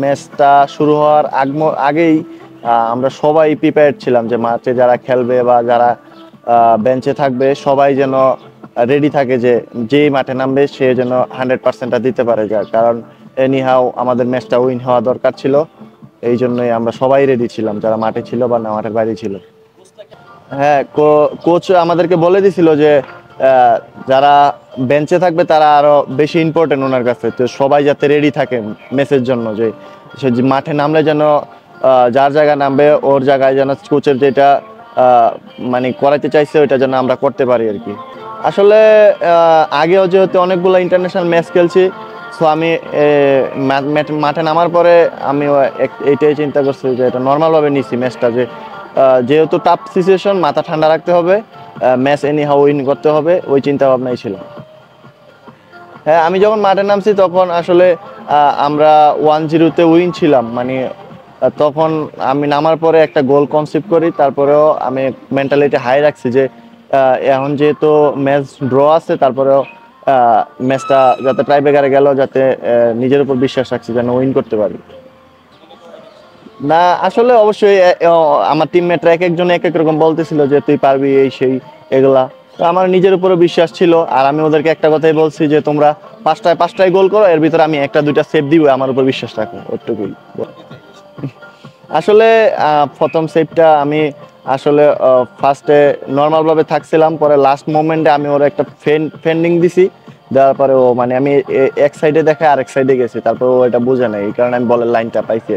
ম্যাচটা শুরু হওয়ার আগেই আমরা সবাই প্রিপেয়ার্ড ছিলাম যে মাঠে যারা খেলবে বা যারা বেঞ্চে থাকবে সবাই যেন রেডি থাকে যে যেই মাঠে নামবে সে যেন 100%টা দিতে পারে যায়, কারণ এনি হাউ আমাদের ম্যাচটা উইন হওয়া দরকার ছিল। এই জন্যই আমরা সবাই রেডি ছিলাম, যারা মাঠে ছিল বা না মাঠের বাইরে ছিল। হ্যাঁ, কোচ আমাদেরকে বলে দিছিল যে যারা বেঞ্চে থাকবে তারা আরো বেশি ইম্পর্টেন্ট ওনার কাছে, তো সবাই যাতে রেডি থাকে ম্যাচের জন্য, যে সে যে মাঠে নামলে যেন যার জায়গায় নামবে ওর জায়গায় যেন কোচের যেটা মানে করাইতে চাইছে ওইটা যেন আমরা করতে পারি আর কি। আসলে আগেও যেহেতু অনেকগুলো ইন্টারন্যাশনাল ম্যাচ খেলছি, সো আমি মাঠে নামার পরে আমি এইটাই চিন্তা করছি যে এটা নর্মালভাবে নিছি ম্যাচটা, যে যেহেতু টাফ সিচুয়েশন, মাথা ঠান্ডা রাখতে হবে, ম্যাচ এনি হাউ উইন করতে হবে, ওই চিন্তা ভাবনাই ছিল। হ্যাঁ, আমি যখন মাঠে নামছি তখন আসলে আমরা 1-0-তে উইন ছিলাম, মানে তখন আমি নামার পরে একটা গোল কনসিভ করি, তারপরেও আমি মেন্টালিটি হাই রাখছি যে এখন যেহেতু ম্যাচ ড্র আছে, তারপরেও ম্যাচটা যাতে টাইব্রেকারে গেল, যাতে নিজের উপর বিশ্বাস রাখছি যেন উইন করতে পারি। না, আসলে অবশ্যই আমার টিমমেটরা এক একজন এক এক রকম বলতেছিল যে তুই পারবি এই সেই এগুলা, তো আমার নিজের উপরে বিশ্বাস ছিল। আর আমি ওদেরকে একটা কথাই বলছি যে তোমরা পাঁচটায় পাঁচটায় গোল করো, এর ভিতরে আমি একটা দুইটা সেভ দিব, আমার উপর বিশ্বাস রাখো, ওটুকুই। আসলে প্রথম সেভটা আমি আসলে ফার্স্টে নর্মাল ভাবে থাকছিলাম, পরে লাস্ট মোমেন্টে আমি ওর একটা ফেন্ডিং দিছি, দেওয়ার পরে ও মানে আমি এক সাইডে দেখে আরেক সাইডে গেছি, তারপর ও এটা বুঝে নাই, এই কারণে আমি বলের লাইনটা পাইছি।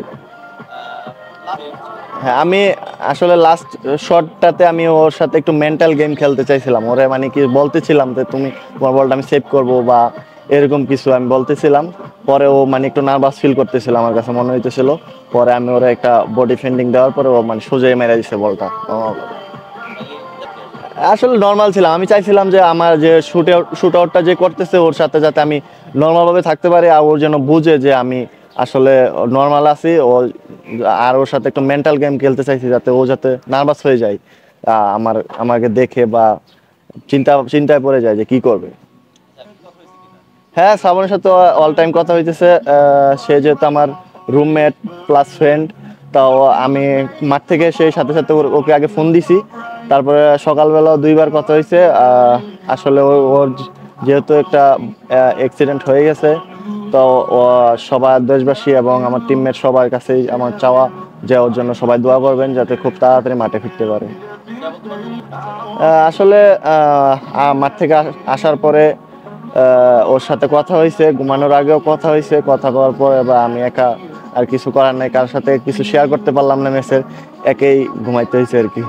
হ্যাঁ, আমি আসলে লাস্ট শটটাতে আমি ওর সাথে একটু মেন্টাল গেম খেলতে চাইছিলাম, ওরে মানে কি বলতেছিলাম যে তুমি তোমার বলটা আমি সেভ করবো বা এরকম কিছু আমি বলতেছিলাম। পরে ও মানে একটু নার্ভাস ফিল করতেছিল, আমার কাছে মনে হইতেছিল। পরে আমি ওরা একটা বডি ফেন্ডিং দেওয়ার পরে ও মানে সোজাই মেরে দিছে বলটা। আসলে নর্মাল ছিলাম, আমি চাইছিলাম যে আমার যে শুট আউটটা যে করতেছে ওর সাথে যাতে আমি নর্মাল ভাবে থাকতে পারি, আর ওর যেন বুঝে যে আমি আসলে নর্মাল আছি ও, আর ওর সাথে একটু মেন্টাল গেম খেলতে চাইছি যাতে ও যাতে নার্ভাস হয়ে যায় আমাকে দেখে বা চিন্তায় পড়ে যায় যে কি করবে। হ্যাঁ, শ্রাবণের সাথে অল টাইম কথা হইতেছে। সে যেহেতু আমার রুমমেট প্লাস ফ্রেন্ড, তাও আমি মাঠ থেকে সেই সাথে সাথে ওকে আগে ফোন দিছি, তারপরে সকালবেলা দুইবার কথা হয়েছে। আসলে ওর যেহেতু একটা অ্যাক্সিডেন্ট হয়ে গেছে, তো সবার দেশবাসী এবং আমার টিমমেট সবার কাছেই আমার চাওয়া যে ওর জন্য সবাই দোয়া করবেন যাতে খুব তাড়াতাড়ি মাঠে ফিরতে পারে। আসলে মাঠ থেকে আসার পরে ওর সাথে কথা হয়েছে, ঘুমানোর আগেও কথা হয়েছে, কথা বলার পরে বা আমি একা আর কিছু করার নাই, কার সাথে কিছু শেয়ার করতে পারলাম না ম্যাচের, একেই ঘুমাইতে হয়েছে আর কি।